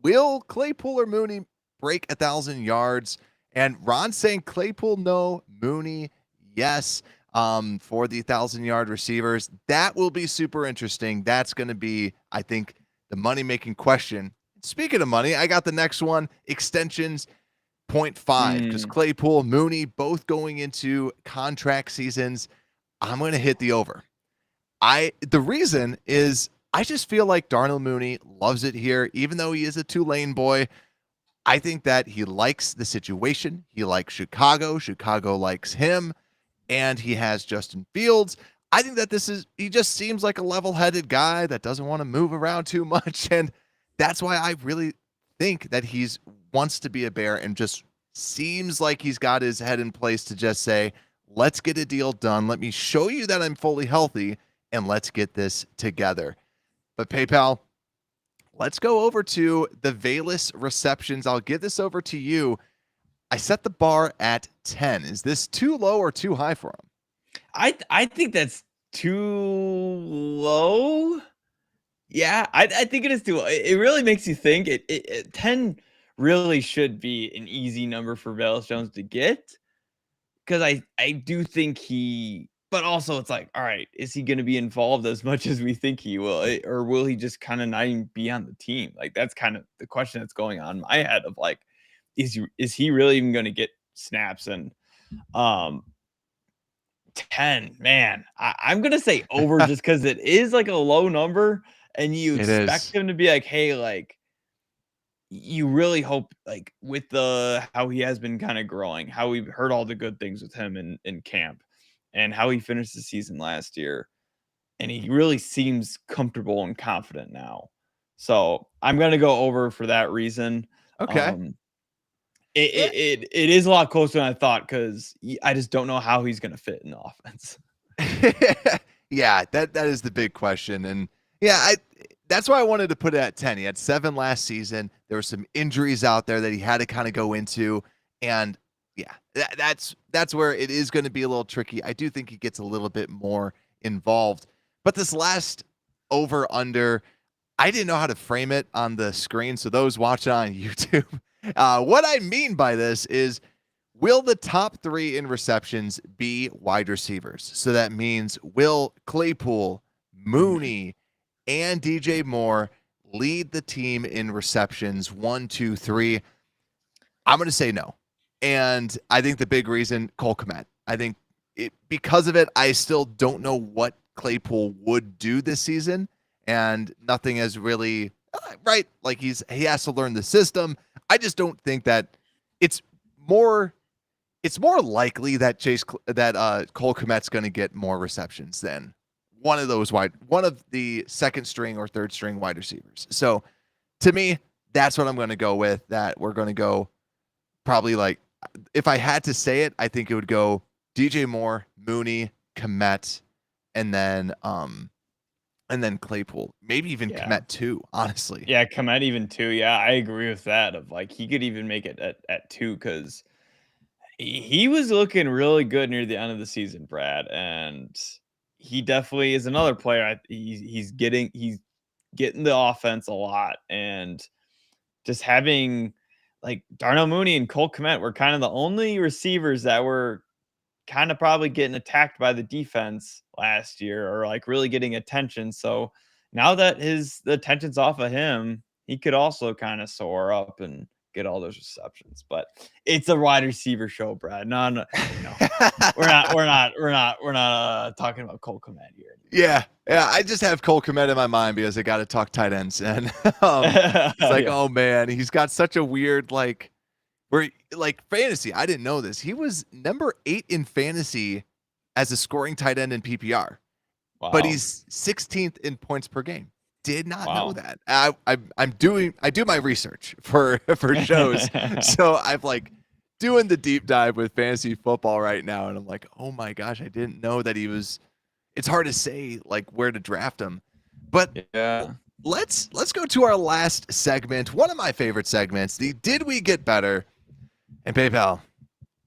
Will Claypool or Mooney break 1,000 yards? And Ron saying Claypool, no. Mooney, yes. For the 1,000-yard receivers. That will be super interesting. That's going to be, I think, the money-making question. Speaking of money, I got the next one, extensions, 0.5, because Claypool, Mooney, both going into contract seasons. I'm going to hit the over. The reason is I just feel like Darnell Mooney loves it here, even though he is a Tulane boy. I think that he likes the situation. He likes Chicago. Chicago likes him. And he has Justin Fields. I think that he just seems like a level-headed guy that doesn't want to move around too much. And that's why I really think that he's wants to be a Bear and just seems like he's got his head in place to just say, let's get a deal done. Let me show you that I'm fully healthy and let's get this together. But PayPal, let's go over to the Velus receptions. I'll give this over to you. I set the bar at 10. Is this too low or too high for him? I think that's too low. Yeah, I think it is too low. It really makes you think. 10 really should be an easy number for Velus Jones to get, because I do think but also it's like, all right, is he going to be involved as much as we think he will, or will he just kind of not even be on the team? Like that's kind of the question that's going on in my head of like, is he really even going to get snaps? And 10, man, I'm gonna say over just because it is like a low number, and you expect him to be like, hey, like you really hope like with how he has been kind of growing, how we've heard all the good things with him in camp, and how he finished the season last year, and he really seems comfortable and confident now. So I'm gonna go over for that reason. Okay. It is a lot closer than I thought, because I just don't know how he's going to fit in the offense. Yeah, that is the big question. And yeah, that's why I wanted to put it at 10. He had 7 last season. There were some injuries out there that he had to kind of go into. And yeah, that's where it is going to be a little tricky. I do think he gets a little bit more involved. But this last over under, I didn't know how to frame it on the screen. So those watching on YouTube, what I mean by this is, will the top 3 in receptions be wide receivers? So that means will Claypool, Mooney, and DJ Moore lead the team in receptions 1, 2, 3? I'm going to say no. And I think the big reason, Cole Kmet. I think because of it, I still don't know what Claypool would do this season. And nothing has really, right? Like he has to learn the system. I just don't think that it's more likely that Cole Kmet's going to get more receptions than one of the second string or third string wide receivers. So to me, that's what I'm going to go with. That we're going to go probably, like, if I had to say it, I think it would go DJ Moore, Mooney, Kmet, and then Claypool, maybe even Kmet too, honestly. Yeah, Kmet even 2. Yeah, I agree with that. Of like, he could even make it at 2, because he was looking really good near the end of the season, Brad, and he definitely is another player. He's getting the offense a lot, and just having like Darnell Mooney and Cole Kmet were kind of the only receivers that were kind of probably getting attacked by the defense last year or like really getting attention. So now that the attention's off of him, he could also kind of soar up and get all those receptions. But it's a wide receiver show, Brad. No, we're not talking about Cole Kmet here. Yeah. I just have Cole Kmet in my mind because I got to talk tight ends, and it's like, oh man, he's got such a weird fantasy. I didn't know this. He was number 8 in fantasy as a scoring tight end in PPR, but he's 16th in points per game. Did not know that. I do my research for shows, so I'm like doing the deep dive with fantasy football right now, and I'm like, oh my gosh, I didn't know that he was. It's hard to say like where to draft him, but yeah. Let's go to our last segment. One of my favorite segments, the Did We Get Better? And PayPal,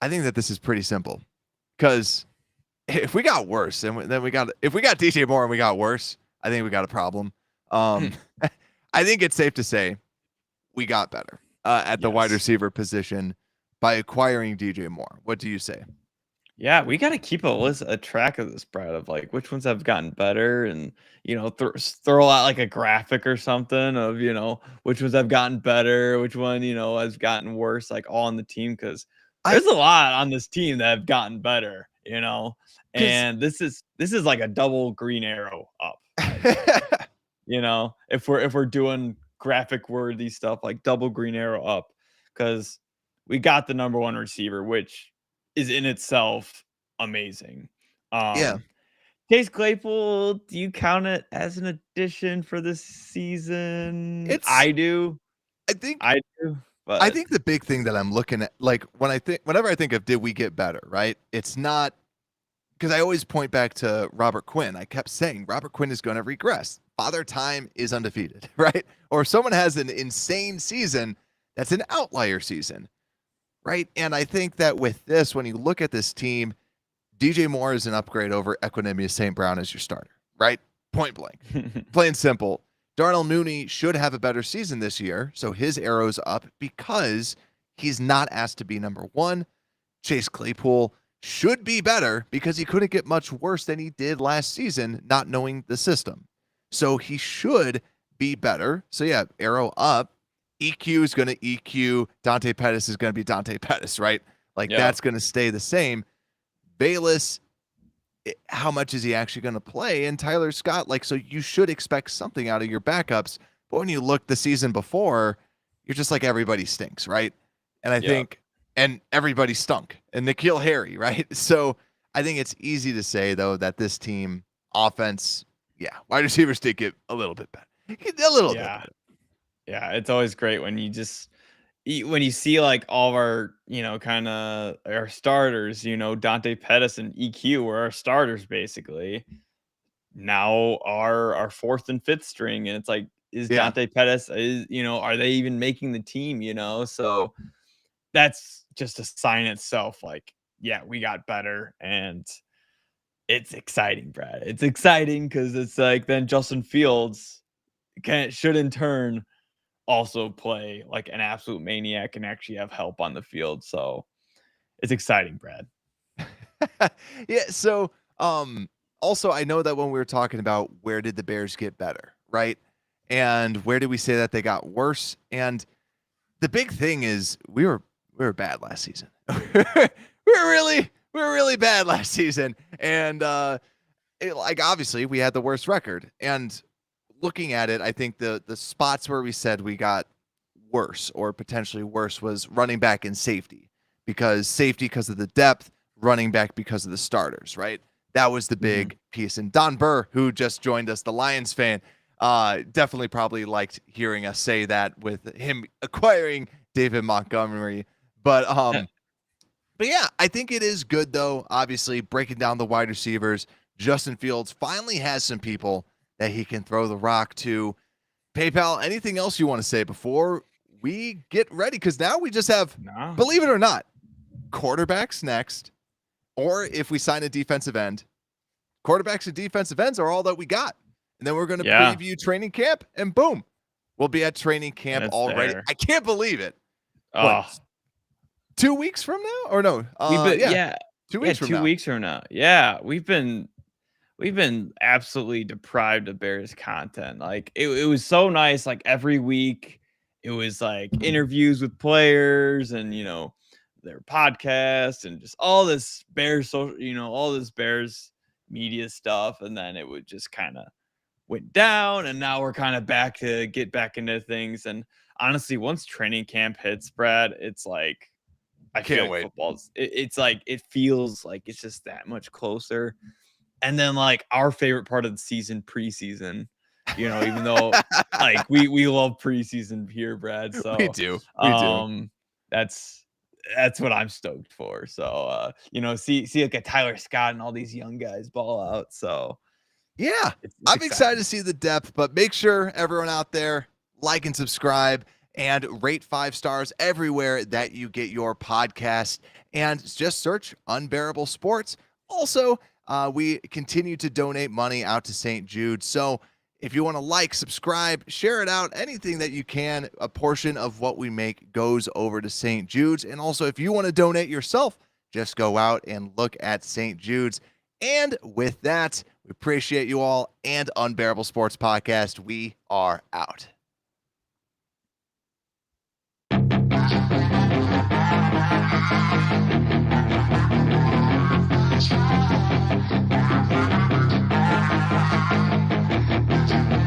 I think that this is pretty simple, because if we got worse, if we got DJ Moore and we got worse, I think we got a problem. I think it's safe to say we got better at the wide receiver position by acquiring DJ Moore. What do you say? Yeah, we got to keep a track of this, Brad, of like which ones have gotten better, and throw out like a graphic or something of which ones have gotten better, which one has gotten worse, like all on the team, because there's a lot on this team that have gotten better, and this is like a double green arrow up. If we're doing graphic worthy stuff, like double green arrow up, because we got the number 1 receiver, which is in itself amazing. Chase Claypool, do you count it as an addition for this season? I do. I think I do. But I think the big thing that I'm looking at, like whenever I think of did we get better, right? It's not, because I always point back to Robert Quinn. I kept saying Robert Quinn is going to regress. Father Time is undefeated, right? Or if someone has an insane season, that's an outlier season. Right. And I think that with this, when you look at this team, DJ Moore is an upgrade over Equanimeous St. Brown as your starter, right? Point blank. Plain simple. Darnell Mooney should have a better season this year, so his arrow's up because he's not asked to be number 1. Chase Claypool should be better because he couldn't get much worse than he did last season, not knowing the system. So he should be better. So yeah, arrow up. EQ is going to EQ. Dante Pettis is going to be Dante Pettis, right? Like that's going to stay the same. Velus, how much is he actually going to play? And Tyler Scott, so you should expect something out of your backups. But when you look the season before, you're just like, everybody stinks, right? And I think, and everybody stunk. And N'Keal Harry, right? So I think it's easy to say, though, that this team offense, wide receivers did get a little bit better. A little bit better. Yeah, it's always great when you see like all of our, kind of our starters, Dante Pettis and EQ were our starters basically. Now our 4th and 5th string, and it's like, is Dante Pettis, are they even making the team, So that's just a sign itself, like, we got better, and it's exciting, Brad. It's exciting because it's like then Justin Fields should in turn also play like an absolute maniac and actually have help on the field. So it's exciting, Brad. So also I know that when we were talking about where did the Bears get better, right? And where did we say that they got worse? And the big thing is we were bad last season. we were really bad last season. And obviously we had the worst record. And looking at it, I think the spots where we said we got worse or potentially worse was running back and safety, because of the depth, running back because of the starters, right? That was the big piece. And Don Burr, who just joined us, the Lions fan, definitely probably liked hearing us say that with him acquiring David Montgomery. But yeah, I think it is good, though, obviously, breaking down the wide receivers. Justin Fields finally has some people that he can throw the rock to. PayPal, anything else you want to say before we get ready? Because now we just have, believe it or not, quarterbacks next, or if we sign a defensive end, quarterbacks and defensive ends are all that we got. And then we're going to preview training camp, and boom, we'll be at training camp already. I can't believe it. 2 weeks from now? Or no? 2 weeks from now. 2 weeks from now. Yeah, we've been absolutely deprived of Bears content. Like it was so nice. Like every week, it was like interviews with players and their podcast and just all this Bears social, all this Bears media stuff. And then it would just kind of went down, and now we're kind of back to get back into things. And honestly, once training camp hits, Brad, it's like I feel Can't like wait. football's it's like it feels like it's just that much closer. And then like our favorite part of the season, preseason, even though like we love preseason here, Brad. So We do. We do. That's what I'm stoked for. So see like a Tyler Scott and all these young guys ball out. So Yeah, it's I'm excited to exciting. see the depth, but make sure everyone out there like and subscribe and rate 5 stars everywhere that you get your podcast, and just search Unbearable Sports. Also, we continue to donate money out to St. Jude. So if you want to like, subscribe, share it out, anything that you can, a portion of what we make goes over to St. Jude's. And also, if you want to donate yourself, just go out and look at St. Jude's. And with that, we appreciate you all, and Unbearable Sports Podcast, we are out.